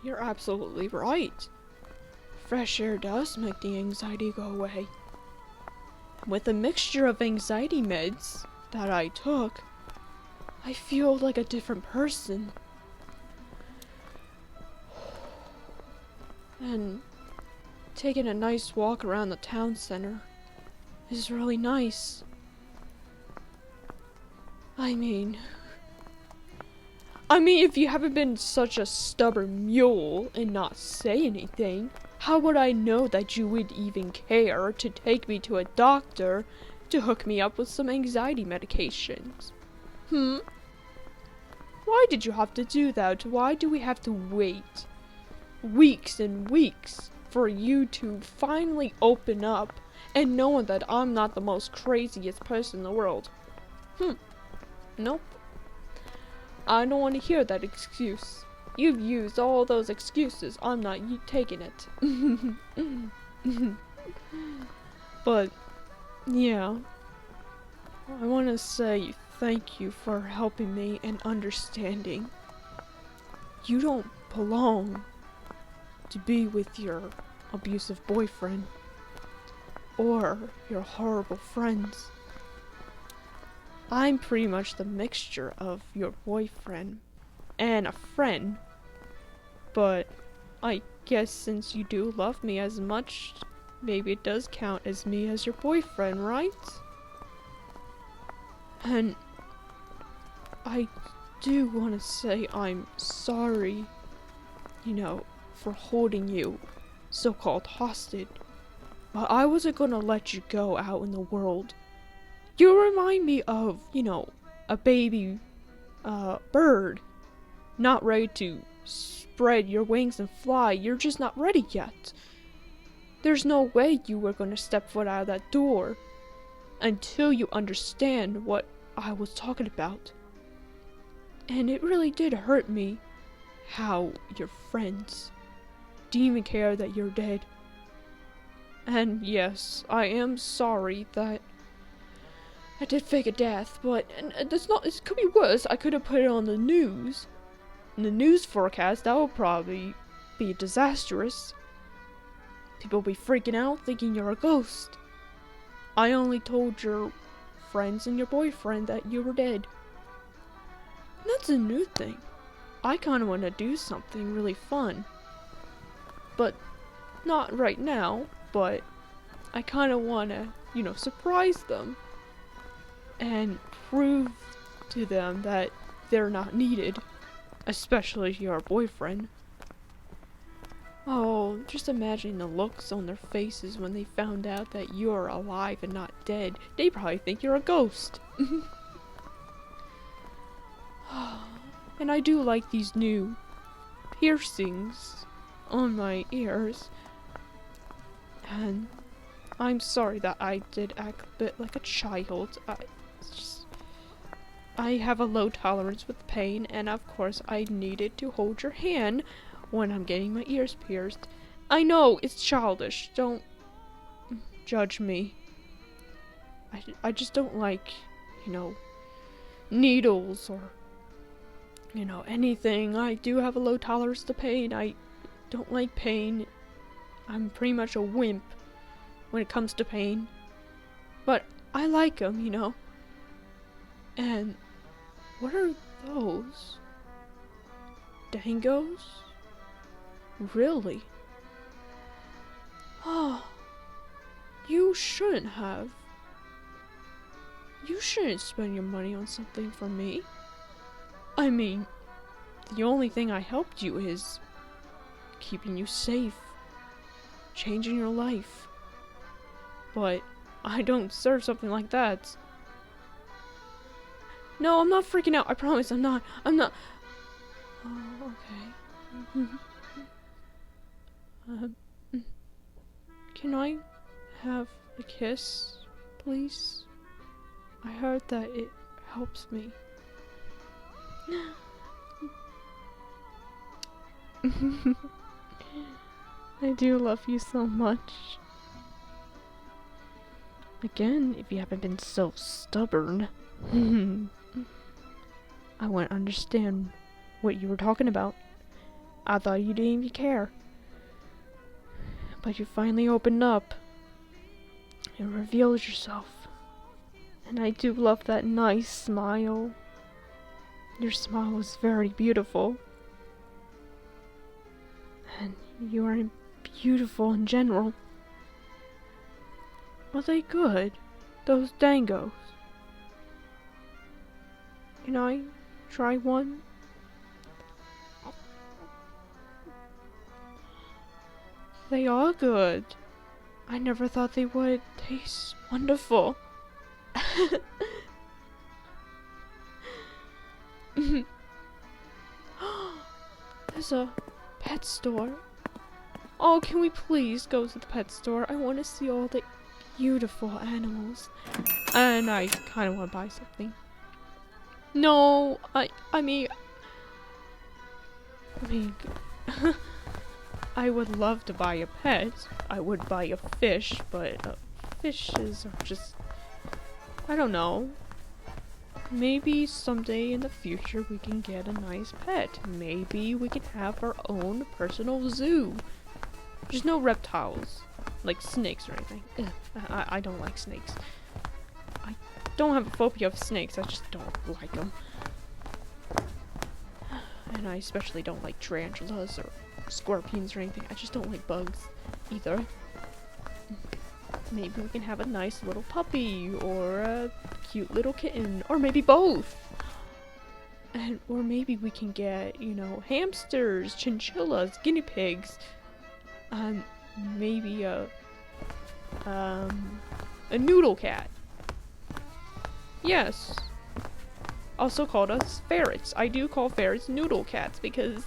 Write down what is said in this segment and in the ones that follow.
You're absolutely right. Fresh air does make the anxiety go away. With a mixture of anxiety meds that I took, I feel like a different person. And taking a nice walk around the town center is really nice. I mean, if you haven't been such a stubborn mule and not say anything, how would I know that you would even care to take me to a doctor to hook me up with some anxiety medications? Why did you have to do that? Why do we have to wait weeks and weeks for you to finally open up and know that I'm not the most craziest person in the world? Nope. I don't want to hear that excuse. You've used all those excuses. I'm not taking it. But, yeah. I want to say thank you for helping me and understanding. You don't belong to be with your abusive boyfriend or your horrible friends. I'm pretty much the mixture of your boyfriend and a friend, but I guess since you do love me as much, maybe it does count as me as your boyfriend, right? And I do want to say I'm sorry, for holding you so-called hostage, but I wasn't gonna let you go out in the world. You remind me of, a baby bird, not ready to spread your wings and fly. You're just not ready yet. There's no way you were going to step foot out of that door until you understand what I was talking about. And it really did hurt me how your friends didn't even care that you're dead. And yes, I am sorry that I did fake a death, but it could be worse. I could have put it on the news. In the news forecast, that would probably be disastrous. People will be freaking out thinking you're a ghost. I only told your friends and your boyfriend that you were dead. And that's a new thing. I kinda wanna do something really fun. But not right now, but I kinda wanna, surprise them. And prove to them that they're not needed, especially your boyfriend. Oh, just imagine the looks on their faces when they found out that you're alive and not dead. They probably think you're a ghost. And I do like these new piercings on my ears. And I'm sorry that I did act a bit like a child. I have a low tolerance with pain, and of course I needed to hold your hand when I'm getting my ears pierced. I know, it's childish. Don't judge me. I just don't like, needles or, anything. I do have a low tolerance to pain. I don't like pain. I'm pretty much a wimp when it comes to pain. But I like them, And what are those? Dangos? Really? Oh, you shouldn't have. You shouldn't spend your money on something for me. I mean, the only thing I helped you is keeping you safe, changing your life. But I don't deserve something like that. No, I'm not freaking out. I promise, I'm not. Oh, okay. Can I have a kiss, please? I heard that it helps me. I do love you so much. Again, if you haven't been so stubborn, I wouldn't understand what you were talking about. I thought you didn't even care. But you finally opened up and revealed yourself. And I do love that nice smile. Your smile was very beautiful. And you are beautiful in general. Are they good? Those dangos. Can I try one? They are good. I never thought they would taste wonderful. There's a pet store. Oh, can we please go to the pet store? I want to see all the beautiful animals. And I kind of want to buy something. No, I mean, I would love to buy a pet. I would buy a fish, but fishes are just, I don't know. Maybe someday in the future we can get a nice pet. Maybe we can have our own personal zoo. There's no reptiles, like snakes or anything. Ugh, I don't like snakes. I don't have a phobia of snakes, I just don't like them. And I especially don't like tarantulas or scorpions or anything. I just don't like bugs either. Maybe we can have a nice little puppy or a cute little kitten, or maybe both. Or maybe we can get, you know, hamsters, chinchillas, guinea pigs, maybe a noodle cat. Yes. Also called us ferrets. I do call ferrets noodle cats because,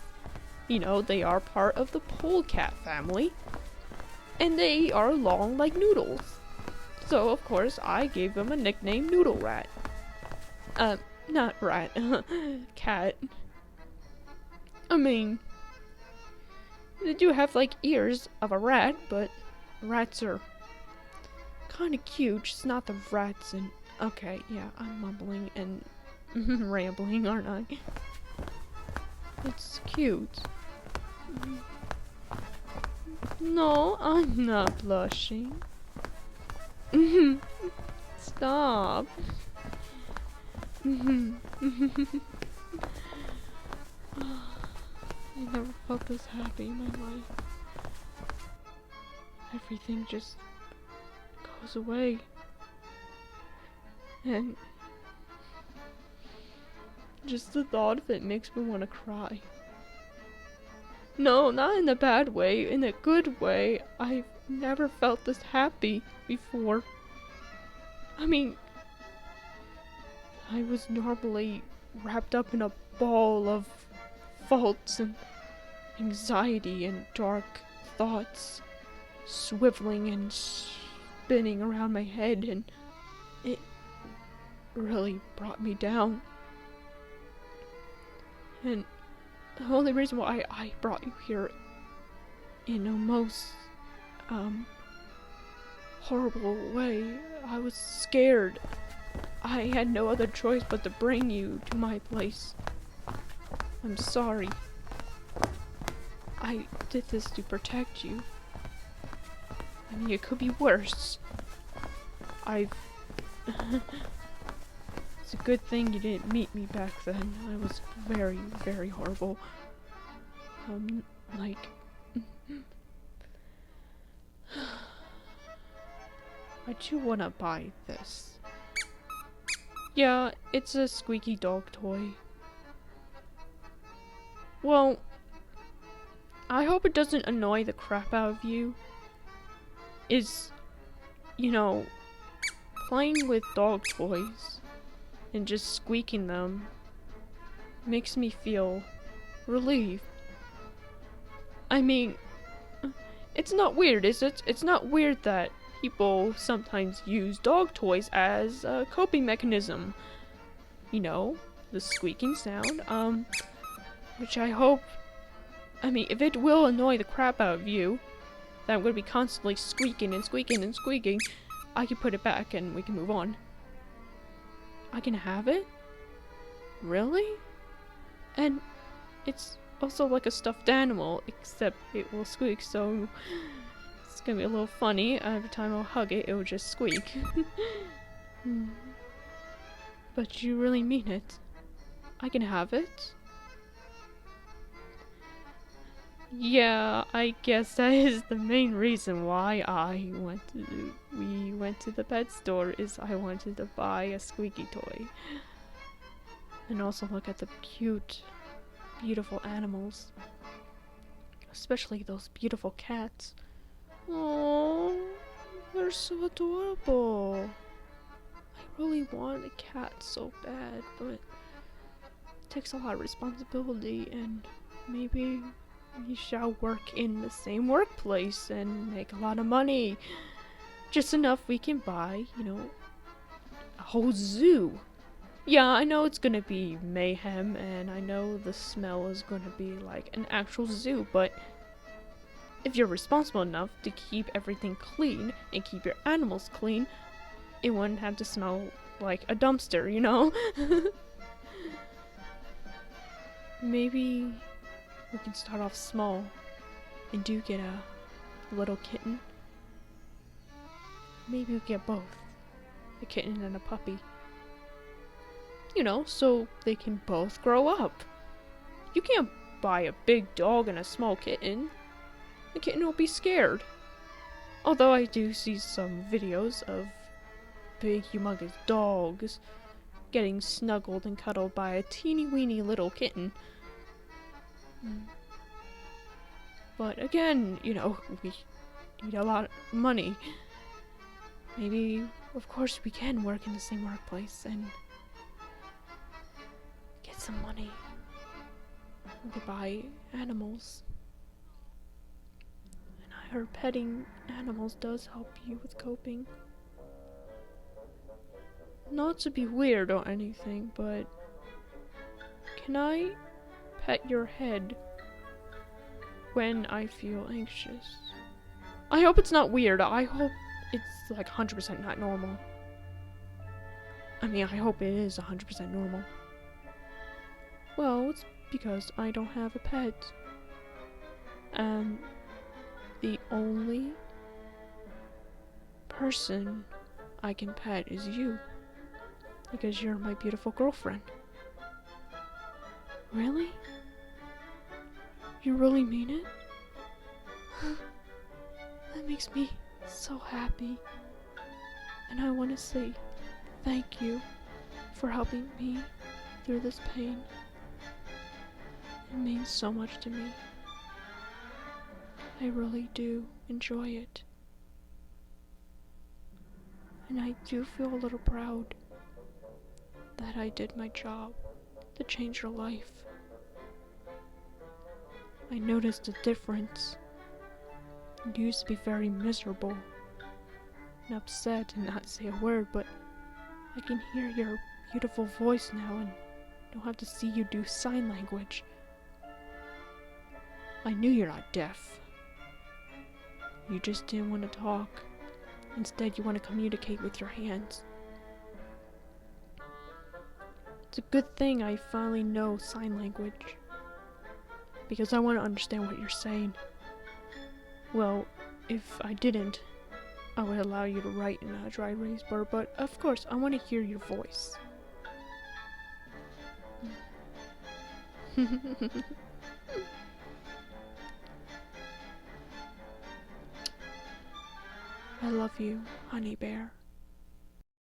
you know, they are part of the polecat family. And they are long like noodles. So, of course, I gave them a nickname, Noodle Rat. Not rat. Cat. I mean, they do have, like, ears of a rat, but rats are kind of cute, just not the rats and... Okay, yeah, I'm mumbling and rambling, aren't I? It's cute. No, I'm not blushing. Stop. I never felt this happy in my life. Everything just goes away. And just the thought of it makes me want to cry. No, not in a bad way, in a good way. I've never felt this happy before. I mean, I was normally wrapped up in a ball of faults and anxiety and dark thoughts swiveling and spinning around my head, and it really brought me down. And the only reason why I brought you here in a most, horrible way, I was scared. I had no other choice but to bring you to my place. I'm sorry. I did this to protect you. I mean, it could be worse. It's a good thing you didn't meet me back then. I was very, very horrible. Like... I do wanna buy this. Yeah, it's a squeaky dog toy. Well, I hope it doesn't annoy the crap out of you. You know, playing with dog toys and just squeaking them makes me feel relieved. I mean, it's not weird, is it? It's not weird that people sometimes use dog toys as a coping mechanism. You know, the squeaking sound, which I hope, I mean, if it will annoy the crap out of you, that I'm gonna be constantly squeaking and squeaking and squeaking, I can put it back and we can move on. I can have it? Really? And it's also like a stuffed animal, except it will squeak, so it's gonna be a little funny. Every time I'll hug it, it will just squeak. But you really mean it? I can have it? Yeah, I guess that is the main reason why we went to the pet store, is I wanted to buy a squeaky toy. And also look at the cute, beautiful animals. Especially those beautiful cats. Oh, they're so adorable. I really want a cat so bad, but it takes a lot of responsibility, and maybe we shall work in the same workplace and make a lot of money. Just enough we can buy, you know, a whole zoo. Yeah, I know it's gonna be mayhem, and I know the smell is gonna be like an actual zoo, but if you're responsible enough to keep everything clean and keep your animals clean, it wouldn't have to smell like a dumpster, you know? Maybe we can start off small and do get a little kitten. Maybe we get both, a kitten and a puppy. You know, so they can both grow up. You can't buy a big dog and a small kitten. The kitten will be scared. Although I do see some videos of big, humongous dogs getting snuggled and cuddled by a teeny weeny little kitten. But again, you know, we need a lot of money. Maybe, of course, we can work in the same workplace and get some money. We could buy animals. And I heard petting animals does help you with coping. Not to be weird or anything, but can I pet your head when I feel anxious? I hope it's not weird. I hope it's like 100% not normal. I mean, I hope it is 100% normal. Well, it's because I don't have a pet. And the only person I can pet is you. Because you're my beautiful girlfriend. Really? You really mean it? That makes me so happy. And I want to say thank you for helping me through this pain. It means so much to me. I really do enjoy it. And I do feel a little proud that I did my job to change your life. I noticed a difference. You used to be very miserable and upset and not say a word, but I can hear your beautiful voice now and don't have to see you do sign language. I knew you're not deaf. You just didn't want to talk. Instead, you want to communicate with your hands. It's a good thing I finally know sign language, because I want to understand what you're saying. Well, if I didn't, I would allow you to write in a dry erase board, but of course, I want to hear your voice. I love you, honey bear.